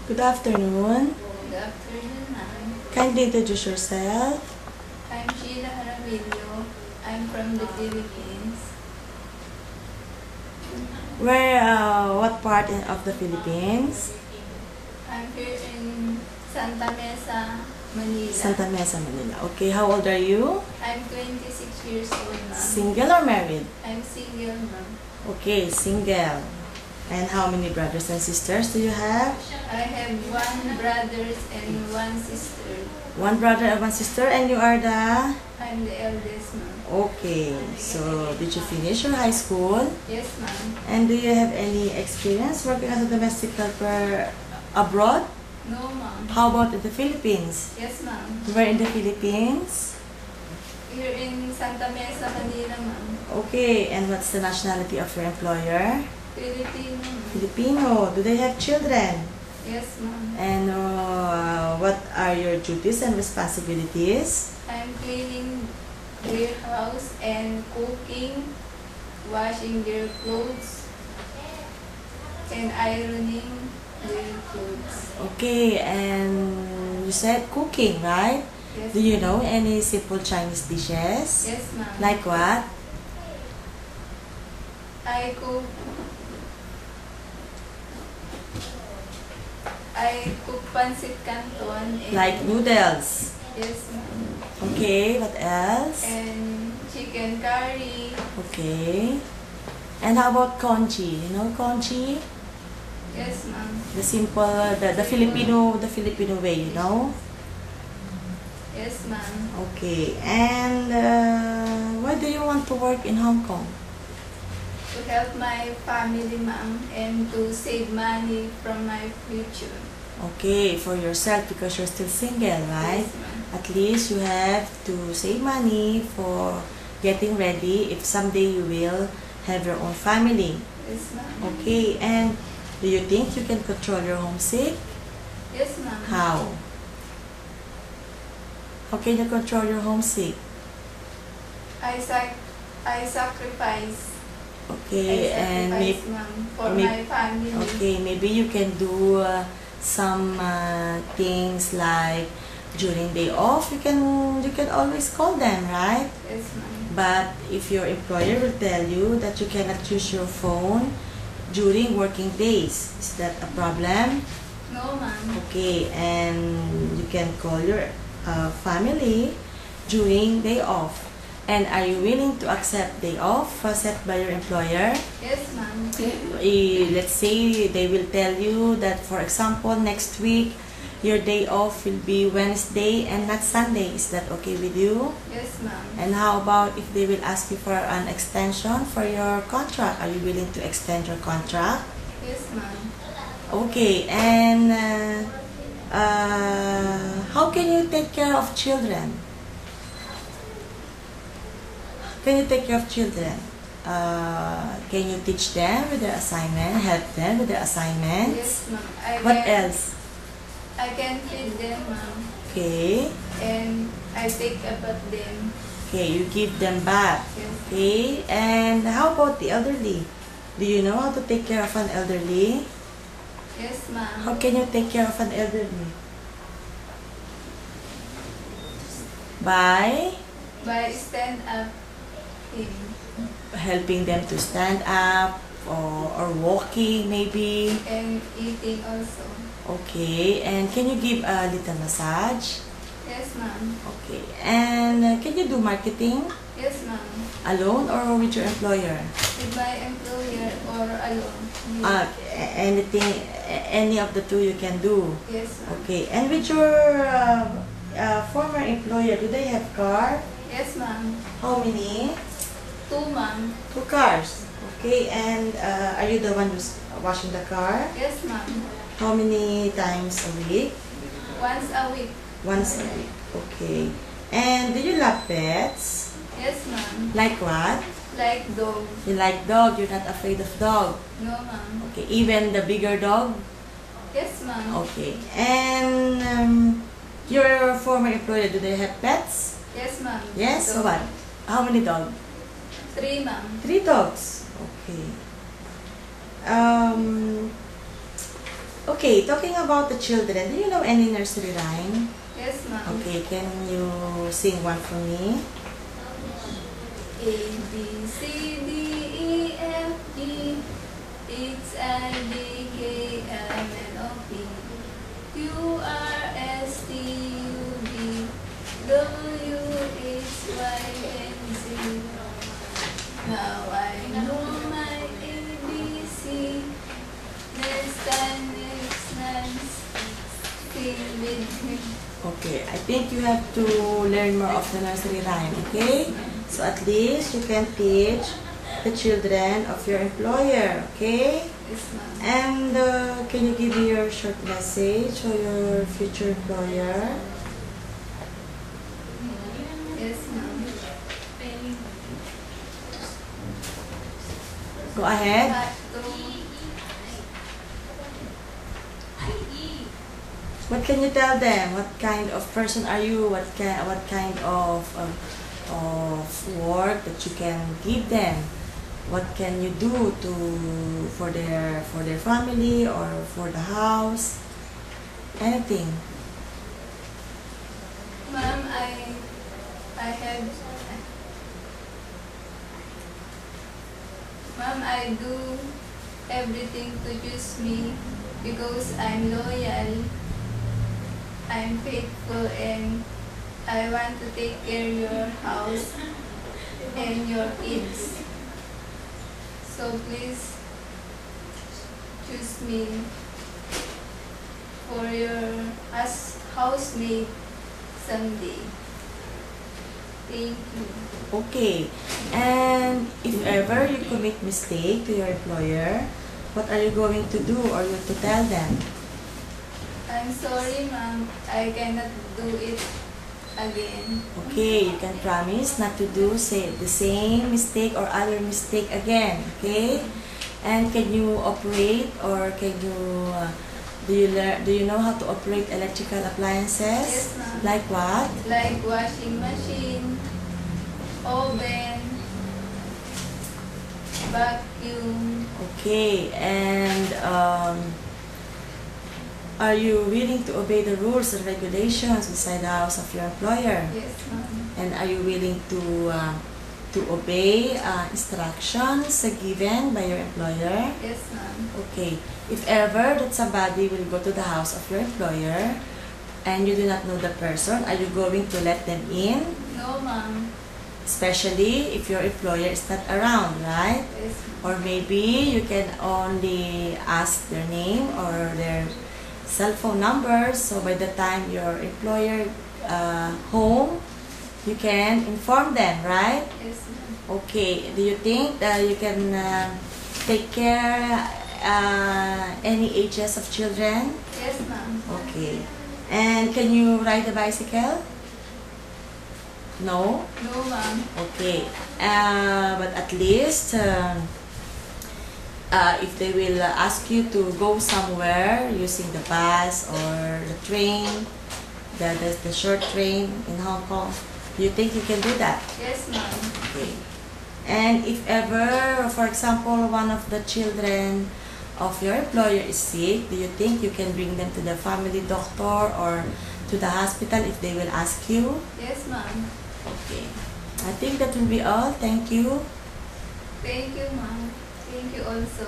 Good afternoon. Good afternoon, ma'am. Kindly introduce yourself. I'm Sheila Jaramillo. I'm from the Philippines. What part of the Philippines? I'm here in Santa Mesa, Manila. Santa Mesa, Manila. Okay, how old are you? I'm 26 years old, ma'am. Single or married? I'm single, ma'am. Okay, single. And how many brothers and sisters do you have? I have one brother and one sister. One brother and one sister, and you are the... I'm the eldest, ma'am. Okay, so did you finish your high school? Yes, ma'am. And do you have any experience working as a domestic helper abroad? No, ma'am. How about in the Philippines? Yes, ma'am. Where in the Philippines? Here in Santa Mesa, Manila, ma'am. Okay, and what's the nationality of your employer? Filipino, ma'am. Filipino. Do they have children? Yes, ma'am. And what are your duties and responsibilities? I'm cleaning their house and cooking, washing their clothes, and ironing their clothes. Okay, and you said cooking, right? Yes, Do you ma'am. know any simple Chinese dishes? Yes, ma'am. Like what? I cook pancit canton and Like noodles. yes, ma'am. Okay, what else? And chicken curry. Okay. And how about congee? You know congee? Yes, ma'am. The simple, the Filipino way, you know? Yes, ma'am. Okay. And why do you want to work in Hong Kong? To help my family, ma'am, and to save money from my future. Okay, for yourself because you're still single, right? Yes, ma'am. At least you have to save money for getting ready if someday you will have your own family. Yes, ma'am. Okay, and do you think you can control your homesick? Yes, ma'am. How? How can you control your homesick? I sacrifice. Okay, and maybe ma'am, for may- my family. okay, maybe you can do some things like during day off. You can always call them, right? Yes, ma'am. But if your employer will tell you that you cannot use your phone during working days, is that a problem? No, ma'am. Okay, and you can call your family during day off. And are you willing to accept day off set by your employer? Yes, ma'am. Let's say they will tell you that, for example, next week your day off will be Wednesday and not Sunday. Is that okay with you? Yes, ma'am. And how about if they will ask you for an extension for your contract? Are you willing to extend your contract? Yes, ma'am. Okay, and how can you take care of children? Can you take care of children? Can you teach them with their assignment? Help them with their assignments? Yes, ma'am. What else? I can feed them, ma'am. Okay. And I take about them. Okay, you give them bath. Yes. Okay, and how about the elderly? Do you know how to take care of an elderly? Yes, ma'am. How can you take care of an elderly? By By stand up him. helping them to stand up or walking maybe. And eating also. Okay, and can you give a little massage? Yes, ma'am. Okay, and can you do marketing Yes, ma'am. alone or with your employer? With my employer or alone. Anything, any of the two you can do. Yes, ma'am. Okay, and with your former employer, do they have car? Yes, ma'am. How many? 2, ma'am. 2 cars. Okay, and are you the one who's washing the car? Yes, ma'am. How many times a week? Once a week. Once a week. Okay. And do you love pets? Yes, ma'am. Like what? Like dog. You like dog, you're not afraid of dog. No, ma'am. Okay, even the bigger dog? Yes, ma'am. Okay. And your former employer, do they have pets? Yes, ma'am. Yes? So Dog. what? How many dogs? 3, ma'am. 3 dogs. Okay. Okay, talking about the children, do you know any nursery rhyme? Yes, ma'am. Okay, can you sing one for me? A, B, C, D, E, F, G, H, I, J, K, L, M, N, O, P, Q, R, S, T, U, V, W, X, Y, and Z. Now I know my ABC. Next time, sing with me. Okay, I think you have to learn more of the nursery rhyme, okay? So at least you can teach the children of your employer, okay? Yes, ma'am. And can you give me your short message for your future employer? Yes, ma'am. Go ahead. What can you tell them? What kind of person are you? What kind of work that you can give them? What can you do for their family or for the house? Anything. Ma'am, I have. Ma'am, I do everything to choose me because I'm loyal, I'm faithful, and I want to take care of your house and your kids. So please choose me for your housemaid someday. Thank you. Okay. And if ever you commit mistake to your employer, what are you going to do or you to tell them? I'm sorry, ma'am. I cannot do it again. Okay, you can promise not to do the same mistake or other mistake again. Okay, and can you operate or can you do you know how to operate electrical appliances? Yes, ma'am. Like what? Like washing machine, oven, vacuum. Okay, and are you willing to obey the rules and regulations inside the house of your employer? Yes, ma'am. And are you willing to obey instructions given by your employer? Yes, ma'am. Okay. If ever that somebody will go to the house of your employer and you do not know the person, are you going to let them in? No, ma'am. Especially if your employer is not around, right? Yes, ma'am. Or maybe you can only ask their name or their cell phone numbers, so by the time your employer home, you can inform them, right? Yes, ma'am. Okay, do you think that you can take care any ages of children? Yes, ma'am. Okay. And can you ride a bicycle? No? No, ma'am. Okay. But at least if they will ask you to go somewhere using the bus or the train, the short train in Hong Kong, do you think you can do that? Yes, ma'am. Okay. And if ever, for example, one of the children of your employer is sick, do you think you can bring them to the family doctor or to the hospital if they will ask you? Yes, ma'am. Okay. I think that will be all. Thank you. Thank you, ma'am. Thank you also.